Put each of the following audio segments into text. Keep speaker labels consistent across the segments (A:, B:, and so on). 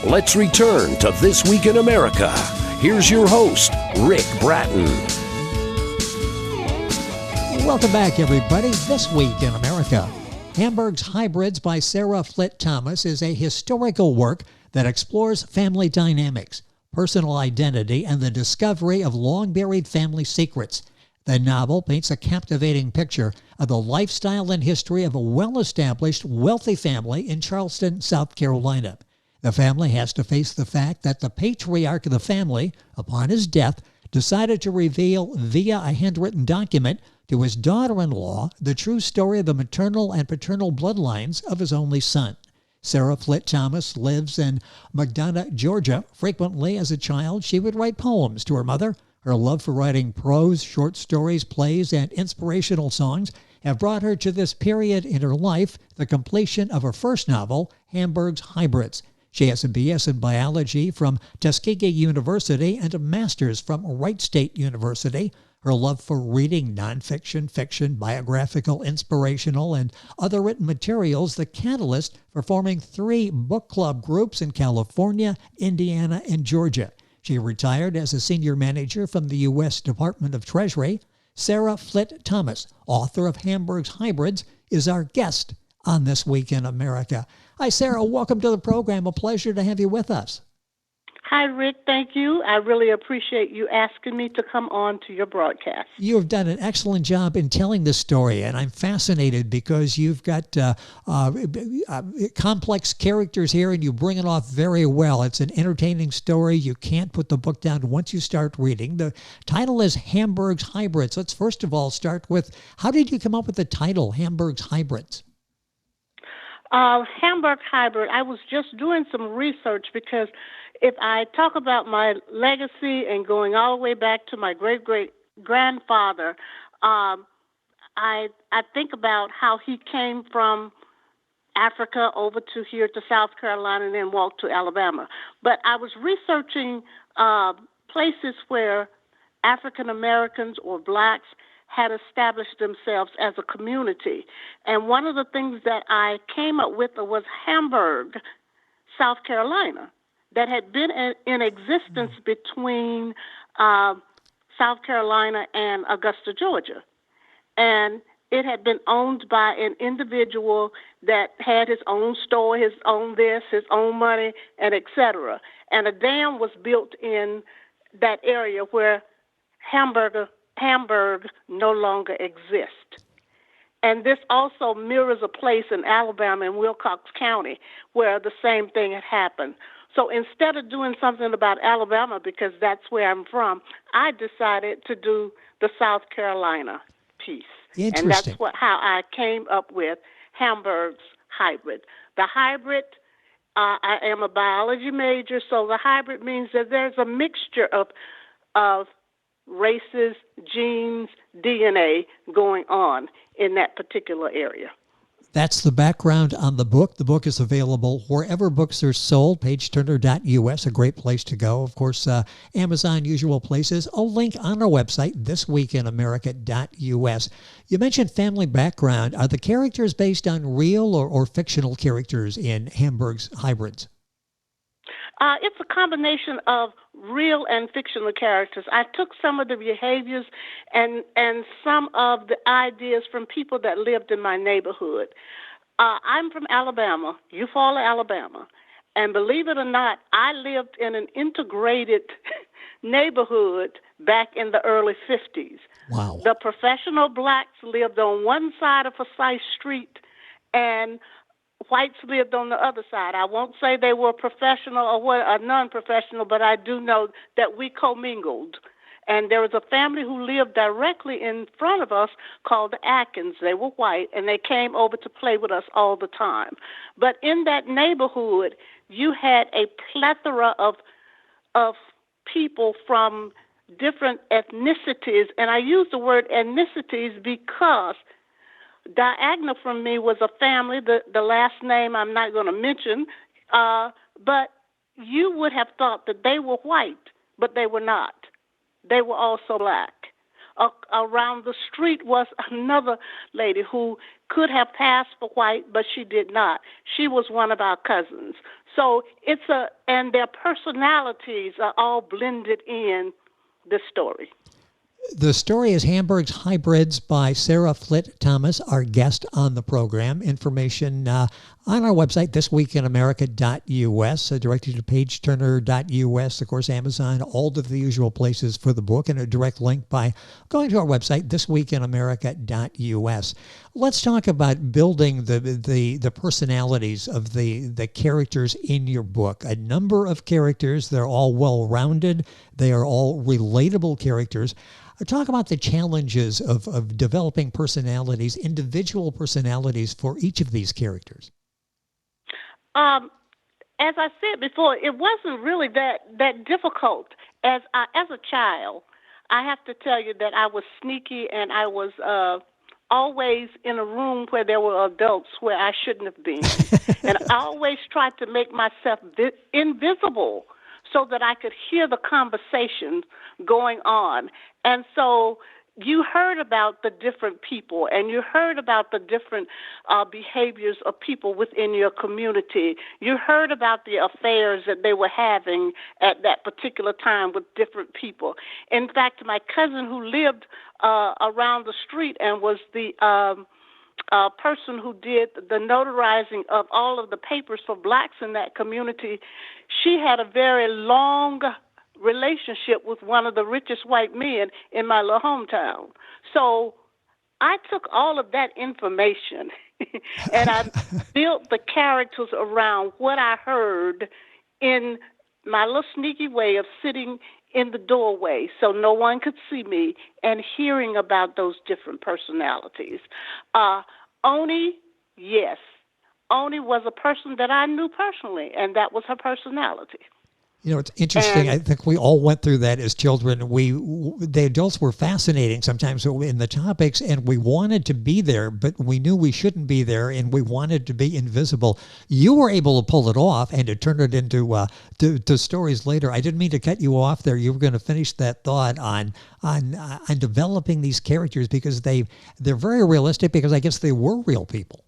A: Let's return to This Week in America. Here's your host, Rick Bratton.
B: Welcome back, everybody. This Week in America. HAMBURG'S Hybrids by Sarah Flit Thomas is a historical work that explores family dynamics, personal identity, and the discovery of long-buried family secrets. The novel paints a captivating picture of the lifestyle and history of a well-established, wealthy family in Charleston, South Carolina. The family has to face the fact that the patriarch of the family, upon his death, decided to reveal via a handwritten document to his daughter-in-law the true story of the maternal and paternal bloodlines of his only son. Sarah Flit Thomas lives in McDonough, Georgia. Frequently, as a child, she would write poems to her mother. Her love for writing prose, short stories, plays, and inspirational songs have brought her to this period in her life, the completion of her first novel, HAMBURG'S Hybrids. She has a B.S. in biology from Tuskegee University and a master's from Wright State University. Her love for reading nonfiction, fiction, biographical, inspirational, and other written materials, the catalyst for forming 3 book club groups in California, Indiana, and Georgia. She retired as a senior manager from the U.S. Department of Treasury. Sarah Flit Thomas, author of HAMBURG'S Hybrids, is our guest on This Week in America. Hi, Sarah. Welcome to the program. A pleasure to have you with us.
C: Hi, Rick. Thank you. I really appreciate you asking me to come on to your broadcast.
B: You have done an excellent job in telling this story, and I'm fascinated because you've got complex characters here, and you bring it off very well. It's an entertaining story. You can't put the book down once you start reading. The title is HAMBURG'S Hybrids. Let's first of all start with, how did you come up with the title, HAMBURG'S Hybrids?
C: HAMBURG Hybrid, I was just doing some research because if I talk about my legacy and going all the way back to my great-great-grandfather, I think about how he came from Africa over to here to South Carolina and then walked to Alabama. But I was researching places where African Americans or blacks had established themselves as a community. And one of the things that I came up with was Hamburg, South Carolina, that had been in existence between South Carolina and Augusta, Georgia. And it had been owned by an individual that had his own store, his own this, his own money, and et cetera. And a dam was built in that area where Hamburg no longer exists. And this also mirrors a place in Alabama in Wilcox County where the same thing had happened. So instead of doing something about Alabama, because that's where I'm from, I decided to do the South Carolina piece.
B: Interesting.
C: And that's how I came up with HAMBURG'S Hybrid. The hybrid, I am a biology major, so the hybrid means that there's a mixture of races, genes, DNA going on in that particular area.
B: That's the background on the book. The book is available wherever books are sold, pageturner.us, a great place to go. Of course, Amazon, usual places. A link on our website, thisweekinamerica.us. You mentioned family background. Are the characters based on real or fictional characters in HAMBURG'S Hybrids?
C: It's a combination of real and fictional characters. I took some of the behaviors and some of the ideas from people that lived in my neighborhood. I'm from Alabama, Eufaula, Alabama. And believe it or not, I lived in an integrated neighborhood back in the early 50s.
B: Wow.
C: The professional blacks lived on one side of Forsyth Street, and whites lived on the other side. I won't say they were professional or non-professional, but I do know that we commingled. And there was a family who lived directly in front of us called the Atkins. They were white, and they came over to play with us all the time. But in that neighborhood, you had a plethora of people from different ethnicities. And I use the word ethnicities because diagonal from me was a family, the last name I'm not going to mention, but you would have thought that they were white, but they were not. They were also black. around the street was another lady who could have passed for white, but she did not. She was one of our cousins. So and their personalities are all blended in this story.
B: The story is Hamburg's Hybrids by Sarah Flit Thomas, our guest on the program. Information on our website, thisweekinamerica.us, directed to pageturner.us, of course, Amazon, all of the usual places for the book, and a direct link by going to our website, thisweekinamerica.us. Let's talk about building the personalities of the characters in your book. A number of characters, they're all well-rounded, they are all relatable characters. Talk about the challenges of developing personalities, individual personalities for each of these characters.
C: As I said before, it wasn't really that difficult. As a child, I have to tell you that I was sneaky, and I was always in a room where there were adults where I shouldn't have been. And I always tried to make myself invisible so that I could hear the conversation going on. And so you heard about the different people, and you heard about the different behaviors of people within your community. You heard about the affairs that they were having at that particular time with different people. In fact, my cousin who lived around the street and was the person who did the notarizing of all of the papers for blacks in that community, she had a very long relationship with one of the richest white men in my little hometown. So I took all of that information and I built the characters around what I heard in my little sneaky way of sitting in the doorway so no one could see me and hearing about those different personalities. Oni, yes. Oni was a person that I knew personally, and that was her personality.
B: You know, it's interesting. I think we all went through that as children. The adults were fascinating sometimes in the topics, and we wanted to be there, but we knew we shouldn't be there, and we wanted to be invisible. You were able to pull it off and to turn it into to stories later. I didn't mean to cut you off there. You were going to finish that thought on developing these characters because they're very realistic, because I guess they were real people.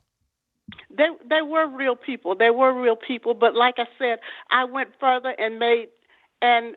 C: They were real people. They were real people. But like I said, I went further and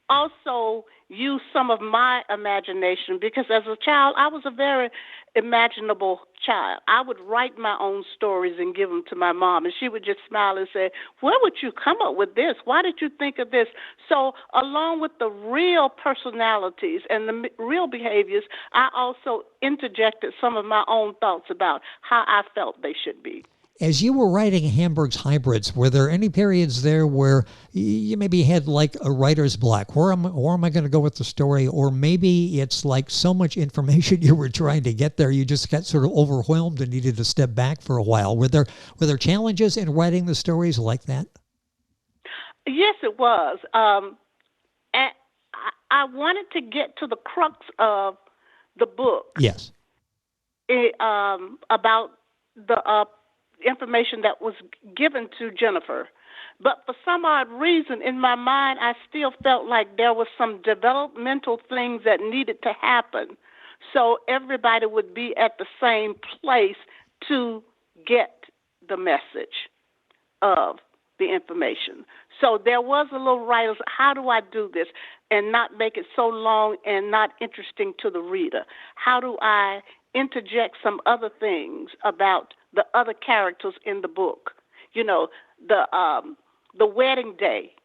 C: also used some of my imagination, because as a child, I was a very imaginable child. I would write my own stories and give them to my mom, and she would just smile and say, "Where would you come up with this? Why did you think of this?" So along with the real personalities and the real behaviors, I also interjected some of my own thoughts about how I felt they should be.
B: As you were writing Hamburg's Hybrids, were there any periods there where you maybe had like a writer's block? Where am I going to go with the story? Or maybe it's like so much information you were trying to get there, you just got sort of overwhelmed and needed to step back for a while. Were there challenges in writing the stories like that?
C: Yes, it was. And I wanted to get to the crux of the book.
B: Yes.
C: About the information that was given to Jennifer. But for some odd reason, in my mind, I still felt like there was some developmental things that needed to happen so everybody would be at the same place to get the message of the information. So there was a little writer's, how do I do this and not make it so long and not interesting to the reader? How do I interject some other things about the other characters in the book? You know, the wedding day.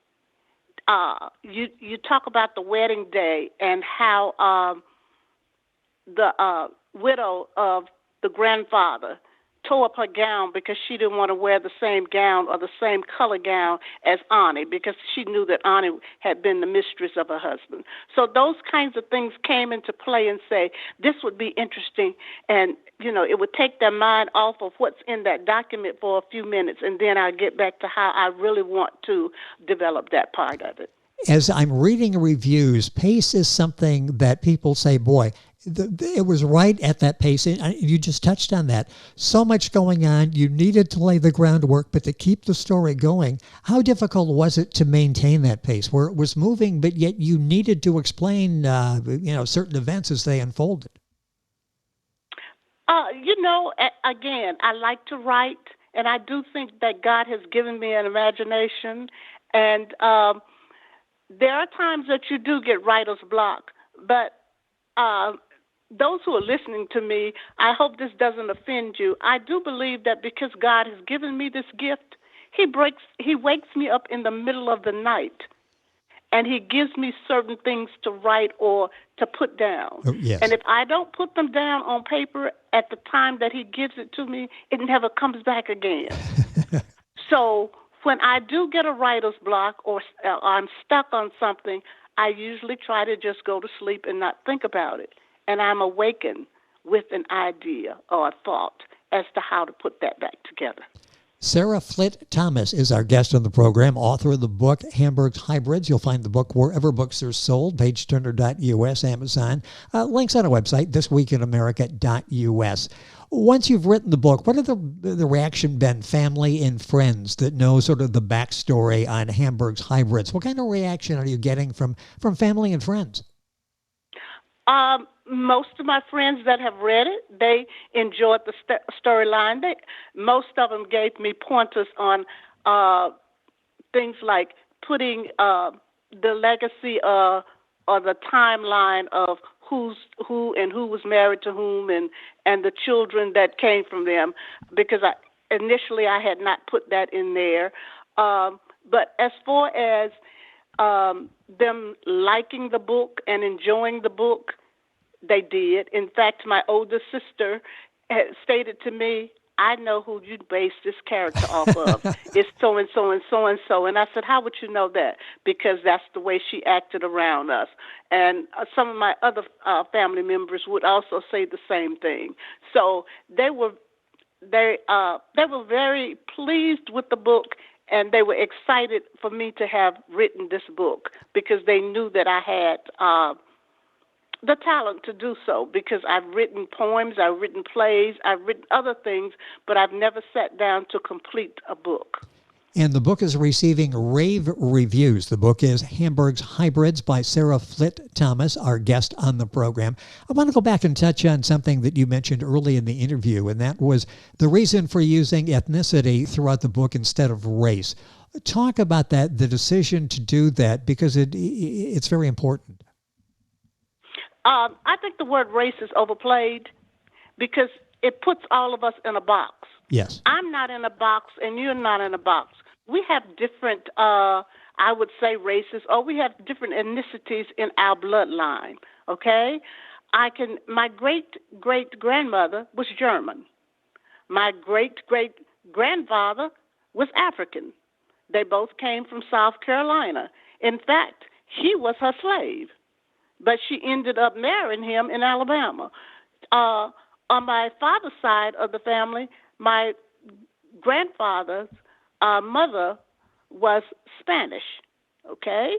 C: You talk about the wedding day and how the widow of the grandfather tore up her gown because she didn't want to wear the same gown or the same color gown as Annie, because she knew that Annie had been the mistress of her husband. So those kinds of things came into play and say, this would be interesting. And, you know, it would take their mind off of what's in that document for a few minutes, and then I'll get back to how I really want to develop that part of it.
B: As I'm reading reviews, pace is something that people say, boy, It was right at that pace. And you just touched on that. So much going on. You needed to lay the groundwork, but to keep the story going, how difficult was it to maintain that pace where it was moving, but yet you needed to explain, certain events as they unfolded?
C: Again, I like to write, and I do think that God has given me an imagination. And there are times that you do get writer's block, but those who are listening to me, I hope this doesn't offend you. I do believe that because God has given me this gift, He wakes me up in the middle of the night, and He gives me certain things to write or to put down.
B: Oh, yes.
C: And if I don't put them down on paper at the time that He gives it to me, it never comes back again. So when I do get a writer's block or I'm stuck on something, I usually try to just go to sleep and not think about it. And I'm awakened with an idea or a thought as to how to put that back together.
B: Sarah Flit Thomas is our guest on the program, author of the book Hamburg's Hybrids. You'll find the book wherever books are sold, pageturner.us, Amazon. Links on our website, thisweekinamerica.us. Once you've written the book, what have the reaction been, family and friends that know sort of the backstory on Hamburg's Hybrids? What kind of reaction are you getting from family and friends?
C: Most of my friends that have read it, they enjoyed the storyline. Most of them gave me pointers on things like putting the legacy or the timeline of who was married to whom and the children that came from them, because initially I had not put that in there. But as far as them liking the book and enjoying the book, they did. In fact, my older sister had stated to me, I know who you based this character off of. It's so-and-so and so-and-so. And I said, how would you know that? Because that's the way she acted around us. And some of my other family members would also say the same thing. So they were very pleased with the book, and they were excited for me to have written this book because they knew that I had the talent to do so, because I've written poems, I've written plays, I've written other things, but I've never sat down to complete a book.
B: And the book is receiving rave reviews. The book is Hamburg's Hybrids by Sarah Flit Thomas, our guest on the program. I want to go back and touch on something that you mentioned early in the interview, and that was the reason for using ethnicity throughout the book instead of race. Talk about that, the decision to do that, because it's very important.
C: I think the word race is overplayed because it puts all of us in a box.
B: Yes.
C: I'm not in a box and you're not in a box. We have different, I would say, races, or we have different ethnicities in our bloodline, okay? My great-great-grandmother was German. My great-great-grandfather was African. They both came from South Carolina. In fact, he was her slave, but she ended up marrying him in Alabama. On my father's side of the family, my grandfather's mother was Spanish, okay?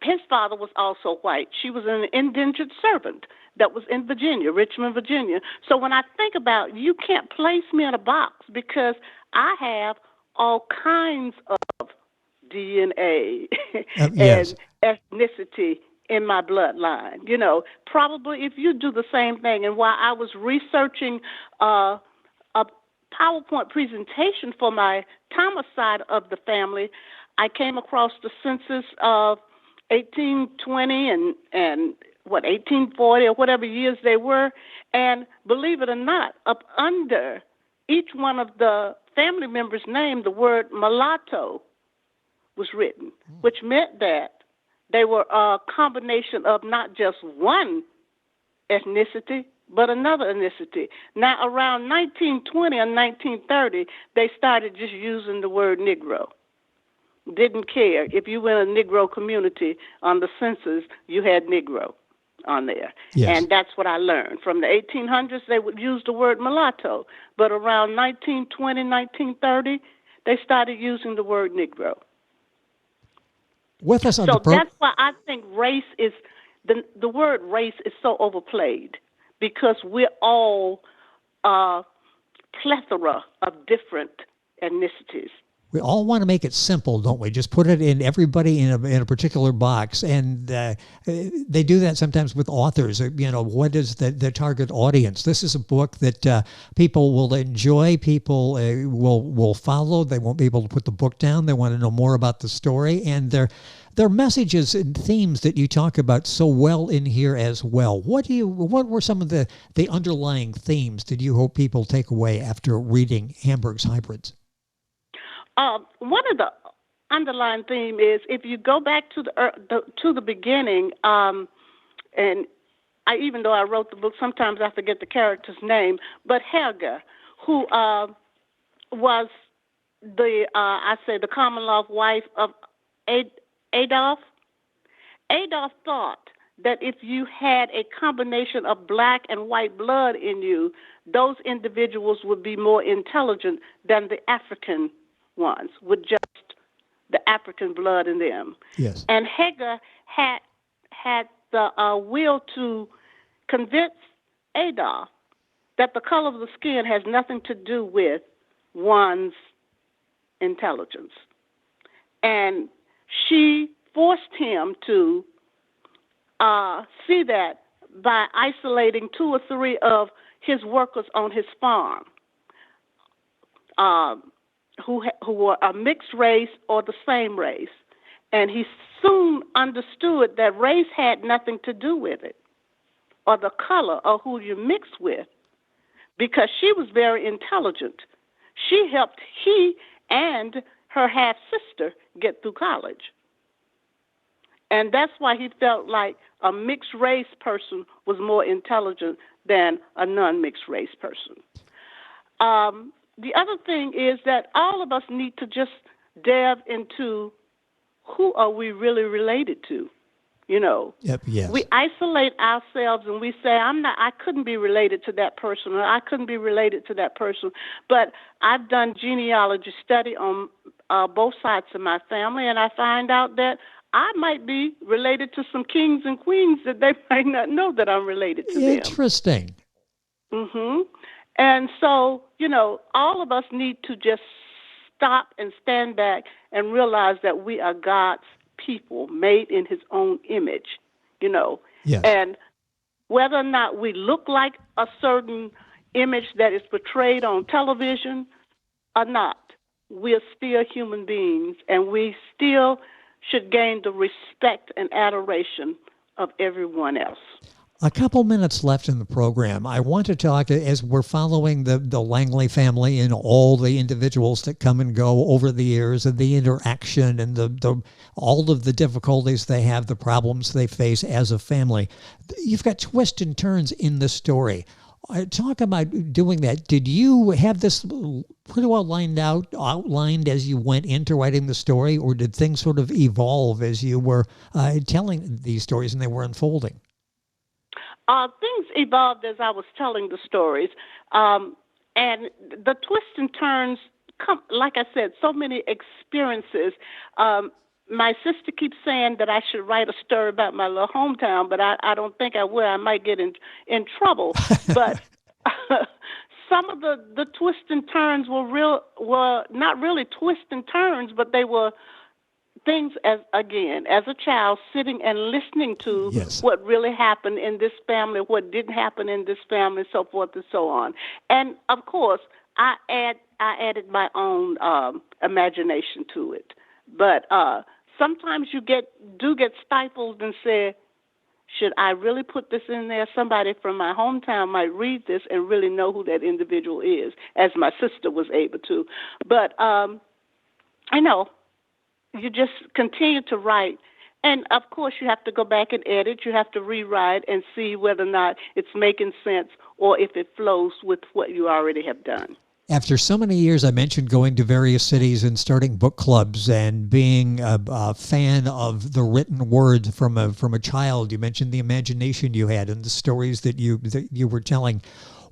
C: His father was also white. She was an indentured servant that was in Virginia, Richmond, Virginia. So when I think about, you can't place me in a box because I have all kinds of DNA
B: yes.
C: and ethnicity in my bloodline. You know, probably if you do the same thing. And while I was researching a PowerPoint presentation for my Thomas side of the family, I came across the census of 1820 and 1840 or whatever years they were. And believe it or not, up under each one of the family members' name, the word mulatto was written, which meant that they were a combination of not just one ethnicity, but another ethnicity. Now, around 1920 or 1930, they started just using the word Negro. Didn't care. If you were in a Negro community on the census, you had Negro on there.
B: Yes.
C: And that's what I learned. From the 1800s, they would use the word mulatto. But around 1920, 1930, they started using the word Negro.
B: With us on
C: So that's why I think race is the word race is so overplayed because we're all plethora of different ethnicities.
B: We all want to make it simple, don't we? Just put it in everybody in a particular box. And they do that sometimes with authors. What is the target audience? This is a book that people will enjoy. People will follow. They won't be able to put the book down. They want to know more about the story. And there are messages and themes that you talk about so well in here as well. What were some of the underlying themes that you hope people take away after reading Hamburg's Hybrids?
C: One of the underlying theme is if you go back to the beginning, and even though I wrote the book, sometimes I forget the character's name, but Helga, who was the common law wife of Adolf. Adolf thought that if you had a combination of black and white blood in you, those individuals would be more intelligent than the African ones with just the African blood in them.
B: Yes.
C: And Helga had the will to convince Adolf that the color of the skin has nothing to do with one's intelligence. And she forced him to see that by isolating 2 or 3 of his workers on his farm, who were a mixed race or the same race. And he soon understood that race had nothing to do with it, or the color or who you mixed with, because she was very intelligent. She helped he and her half-sister get through college. And that's why he felt like a mixed race person was more intelligent than a non-mixed race person. The other thing is that all of us need to just delve into who are we really related to,
B: Yep, yes.
C: We isolate ourselves and we say, I couldn't be related to that person, or I couldn't be related to that person. But I've done genealogy study on both sides of my family, and I find out that I might be related to some kings and queens that they might not know that I'm related to them.
B: Interesting.
C: Mm-hmm. And so, all of us need to just stop and stand back and realize that we are God's people, made in his own image,
B: Yes.
C: And whether or not we look like a certain image that is portrayed on television or not, we're still human beings, and we still should gain the respect and adoration of everyone else.
B: A couple minutes left in the program. I want to talk, as we're following the Langley family and all the individuals that come and go over the years, and the interaction and the all of the difficulties they have, the problems they face as a family. You've got twists and turns in the story. Talk about doing that. Did you have this pretty well outlined as you went into writing the story, or did things sort of evolve as you were telling these stories and they were unfolding?
C: Things evolved as I was telling the stories, and the twists and turns come, like I said, so many experiences. My sister keeps saying that I should write a story about my little hometown, but I don't think I will. I might get in trouble. But some of the twists and turns were not really twists and turns, but they were things as a child, sitting and listening to
B: Yes.
C: what really happened in this family, what didn't happen in this family, so forth and so on. And of course, I added my own imagination to it. But sometimes you get stifled and say, should I really put this in there? Somebody from my hometown might read this and really know who that individual is, as my sister was able to. But I know. You just continue to write. And, of course, you have to go back and edit. You have to rewrite and see whether or not it's making sense or if it flows with what you already have done.
B: After so many years, I mentioned going to various cities and starting book clubs and being a fan of the written word from a child. You mentioned the imagination you had and the stories that you were telling.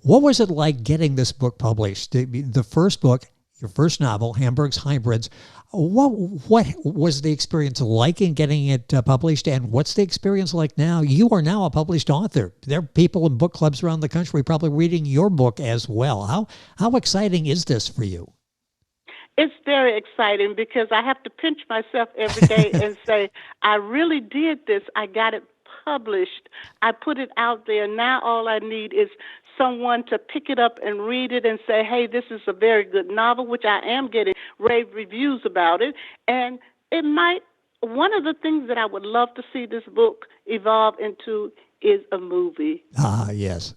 B: What was it like getting this book published? The first book, your first novel, Hamburg's Hybrids. What was the experience like in getting it published, and what's the experience like now? You are now a published author. There are people in book clubs around the country probably reading your book as well. How exciting is this for you?
C: It's very exciting because I have to pinch myself every day and say, I really did this. I got it published. I put it out there. Now all I need is someone to pick it up and read it and say, hey, this is a very good novel, which I am getting rave reviews about it. And it might, one of the things that I would love to see this book evolve into is a movie.
B: Ah, yes.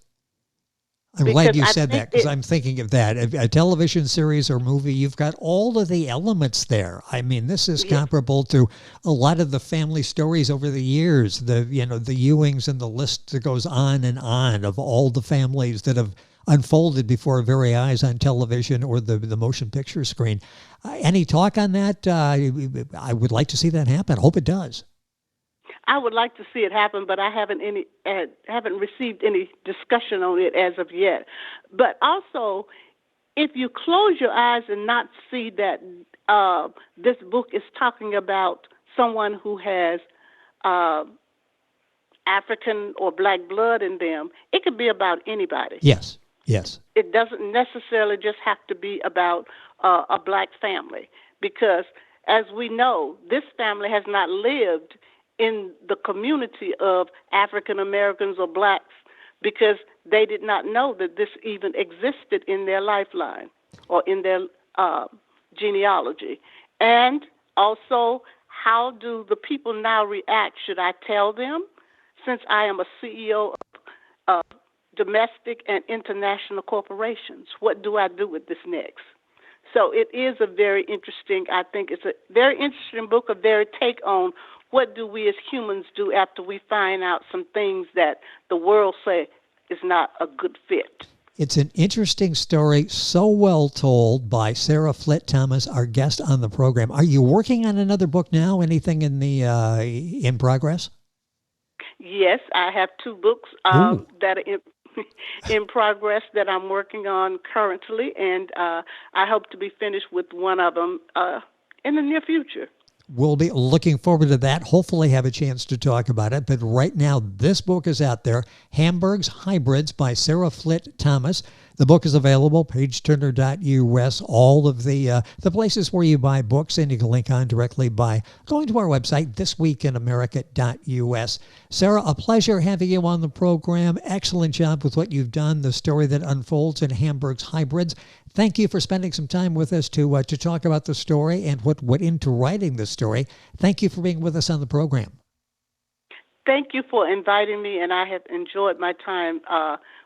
B: I'm glad you said that, because I'm thinking of that. A television series or movie, you've got all of the elements there. I mean, this is comparable to a lot of the family stories over the years, the Ewings and the list that goes on and on of all the families that have unfolded before our very eyes on television or the motion picture screen. Any talk on that? I would like to see that happen. Hope it does.
C: I would like to see it happen, but I haven't received any discussion on it as of yet. But also, if you close your eyes and not see that this book is talking about someone who has African or black blood in them, it could be about anybody.
B: Yes, yes.
C: It doesn't necessarily just have to be about a black family, because, as we know, this family has not lived in the community of African Americans or blacks because they did not know that this even existed in their lifeline or in their genealogy. And also, how do the people now react? Should I tell them? Since I am a CEO of domestic and international corporations, what do I do with this next? So it is a very interesting, I think it's a very interesting book, a very take on what do we as humans do after we find out some things that the world say is not a good fit.
B: It's an interesting story, so well told by Sarah Flit Thomas, our guest on the program. Are you working on another book now? Anything in progress?
C: Yes, I have 2 books that are in progress that I'm working on currently, and I hope to be finished with one of them in the near future.
B: We'll be looking forward to that. Hopefully have a chance to talk about it. But right now, this book is out there, Hamburg's Hybrids by Sarah Flit Thomas. The book is available, pageturner.us, all of the places where you buy books, and you can link on directly by going to our website, thisweekinamerica.us. Sarah, a pleasure having you on the program. Excellent job with what you've done, the story that unfolds in Hamburg's Hybrids. Thank you for spending some time with us to talk about the story and what went into writing the story. Thank you for being with us on the program.
C: Thank you for inviting me, and I have enjoyed my time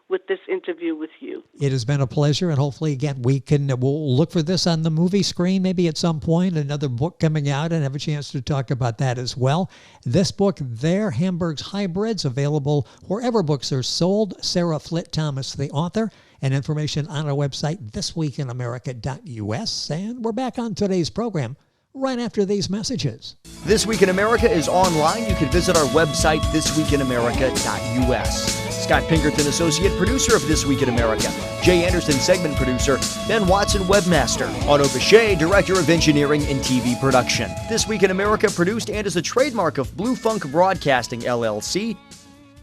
C: with this interview with you. It
B: has been a pleasure, and hopefully, again, we'll look for this on the movie screen maybe at some point, another book coming out, and have a chance to talk about that as well. This book there, Hamburg's Hybrids, available wherever books are sold. Sarah Flit Thomas, the author, and information on our website, thisweekinamerica.us. And we're back on today's program right after these messages.
D: This Week in America is online. You can visit our website, thisweekinamerica.us. Scott Pinkerton, associate producer of This Week in America. Jay Anderson, segment producer. Ben Watson, webmaster. Otto Bechet, director of engineering and TV production. This Week in America produced and is a trademark of Blue Funk Broadcasting, LLC.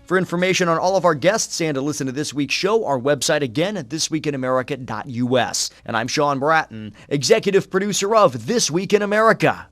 D: For information on all of our guests and to listen to this week's show, our website again at thisweekinamerica.us. And I'm Sean Bratton, executive producer of This Week in America.